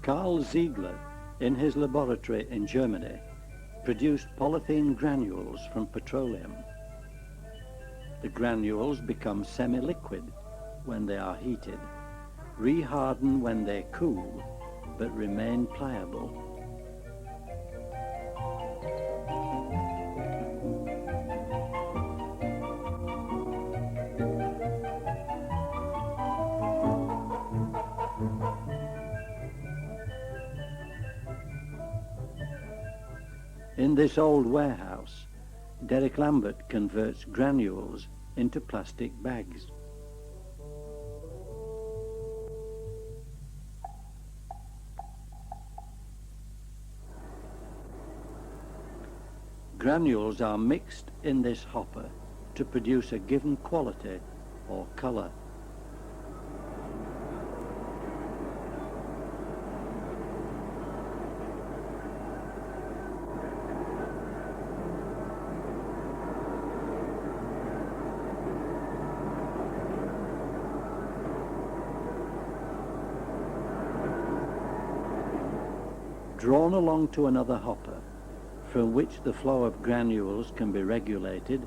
Carl Ziegler, in his laboratory in Germany, produced polythene granules from petroleum. The granules become semi-liquid when they are heated, reharden when they cool, but remain pliable. In this old warehouse, Derek Lambert converts granules into plastic bags. Granules are mixed in this hopper to produce a given quality or colour. Drawn along to another hopper, from which the flow of granules can be regulated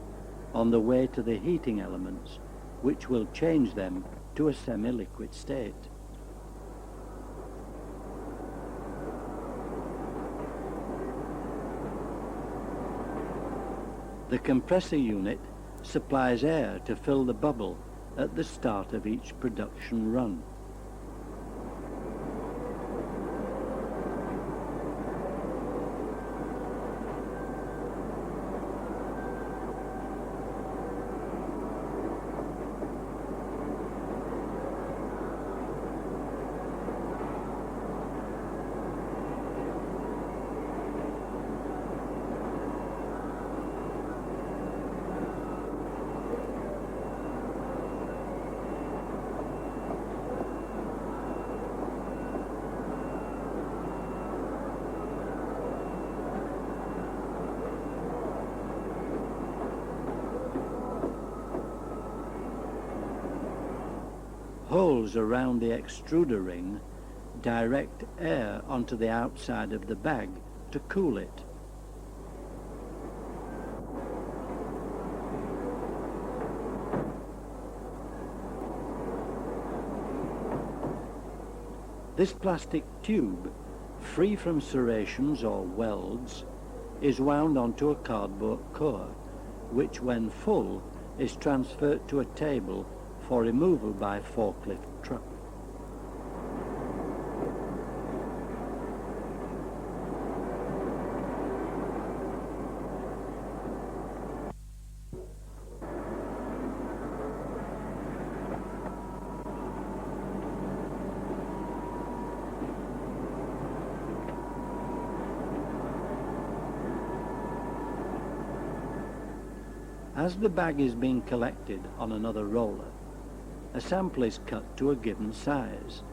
on the way to the heating elements, which will change them to a semi-liquid state. The compressor unit supplies air to fill the bubble at the start of each production run. Holes around the extruder ring direct air onto the outside of the bag to cool it. This plastic tube, free from serrations or welds, is wound onto a cardboard core, which when full is transferred to a table for removal by forklift truck. As the bag is being collected on another roller, a sample is cut to a given size.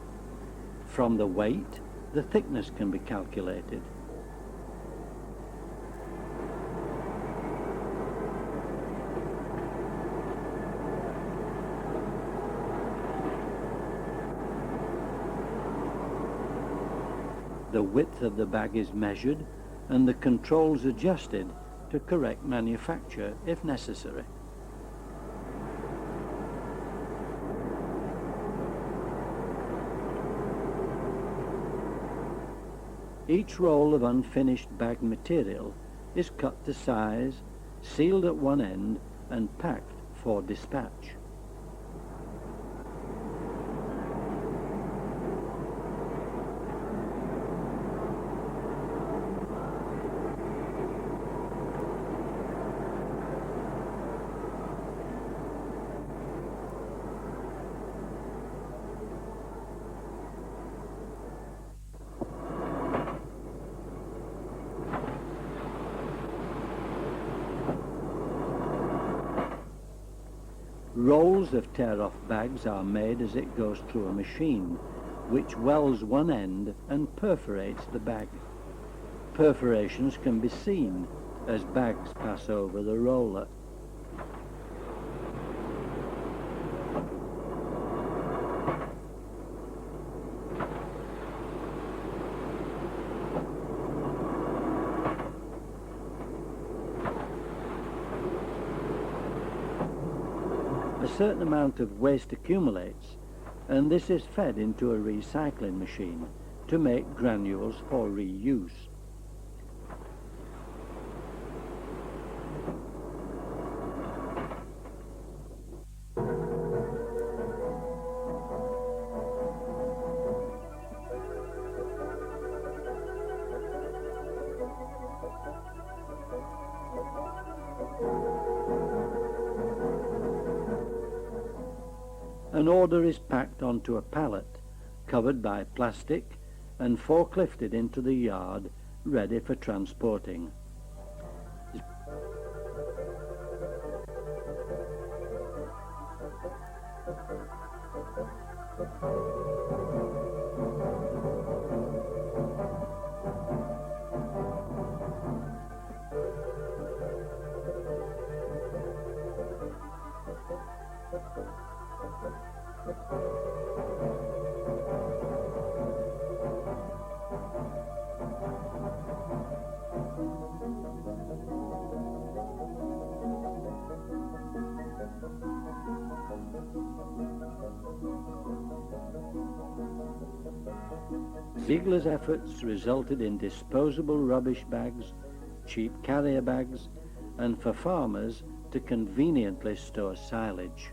From the weight, the thickness can be calculated. The width of the bag is measured and the controls adjusted to correct manufacture if necessary. Each roll of unfinished bag material is cut to size, sealed at one end and packed for dispatch. Rolls of tear-off bags are made as it goes through a machine, which welds one end and perforates the bag. Perforations can be seen as bags pass over the roller. certain amount of waste accumulates, and this is fed into a recycling machine to make granules for reuse. An order is packed onto a pallet, covered by plastic, and forklifted into the yard, ready for transporting. Ziegler's efforts resulted in disposable rubbish bags, cheap carrier bags, and for farmers to conveniently store silage.